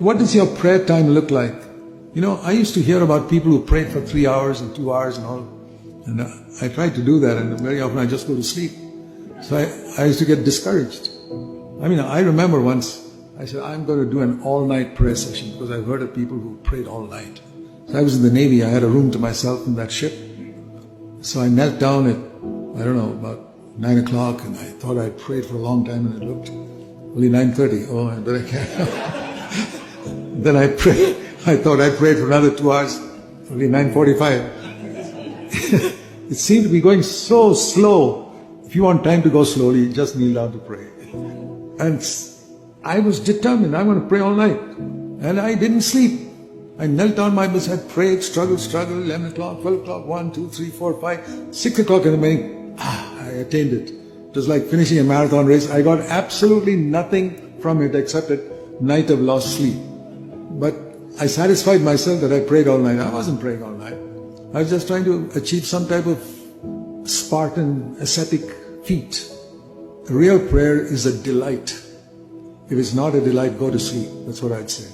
What does your prayer time look like? You know, I used to hear about people who prayed for 3 hours and 2 hours and all. And I tried to do that, and very often I just go to sleep. So I used to get discouraged. I mean, I remember once, I said, I'm going to do an all-night prayer session because I've heard of people who prayed all night. So I was in the Navy, I had a room to myself in that ship. So I knelt down at, I don't know, about 9 o'clock, and I thought I'd prayed for a long time, and it looked only 9:30. Oh, I better carry on. Then I prayed. I thought I prayed for another 2 hours, only 9:45. It seemed to be going so slow. If you want time to go slowly, just kneel down to pray. And I was determined, I'm going to pray all night. And I didn't sleep. I knelt down my bedside, prayed, struggled, 11 o'clock, 12 o'clock, 1, 2, 3, 4, 5, 6 o'clock in the morning. I attained it. It was like finishing a marathon race. I got absolutely nothing from it except a night of lost sleep. But I satisfied myself that I prayed all night. I wasn't praying all night. I was just trying to achieve some type of Spartan ascetic feat. Real prayer is a delight. If it's not a delight, go to sleep. That's what I'd say.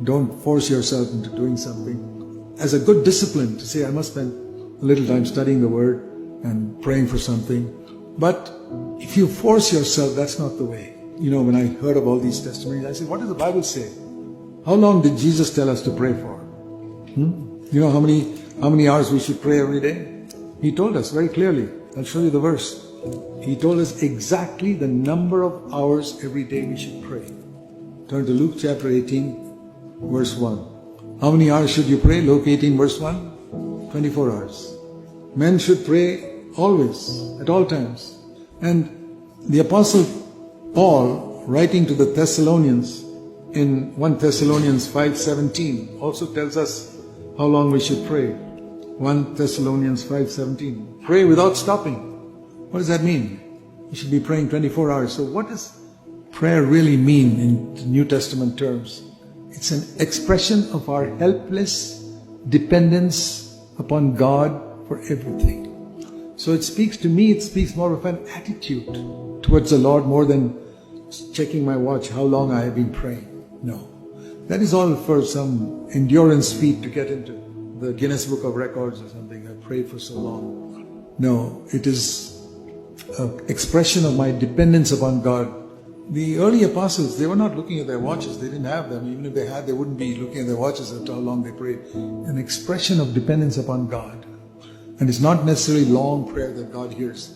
Don't force yourself into doing something. As a good discipline to say, I must spend a little time studying the Word and praying for something. But if you force yourself, that's not the way. You know, when I heard of all these testimonies, I said, what does the Bible say? How long did Jesus tell us to pray for? You know how many hours we should pray every day? He told us very clearly. I'll show you the verse. He told us exactly the number of hours every day we should pray. Turn to Luke chapter 18, verse 1. How many hours should you pray? Luke 18, verse 1. 24 hours. Men should pray always, at all times. And the Apostle Paul, writing to the Thessalonians in 1 Thessalonians 5:17, also tells us how long we should pray. 1 Thessalonians 5:17. Pray without stopping. What does that mean? You should be praying 24 hours. So what does prayer really mean in New Testament terms? It's an expression of our helpless dependence upon God for everything. So it speaks to me, it speaks more of an attitude towards the Lord more than checking my watch, how long I have been praying. No. That is all for some endurance feat to get into the Guinness Book of Records or something. I prayed for so long. No, it is an expression of my dependence upon God. The early apostles, they were not looking at their watches. They didn't have them. Even if they had, they wouldn't be looking at their watches at how long they prayed. An expression of dependence upon God. And it's not necessarily long prayer that God hears.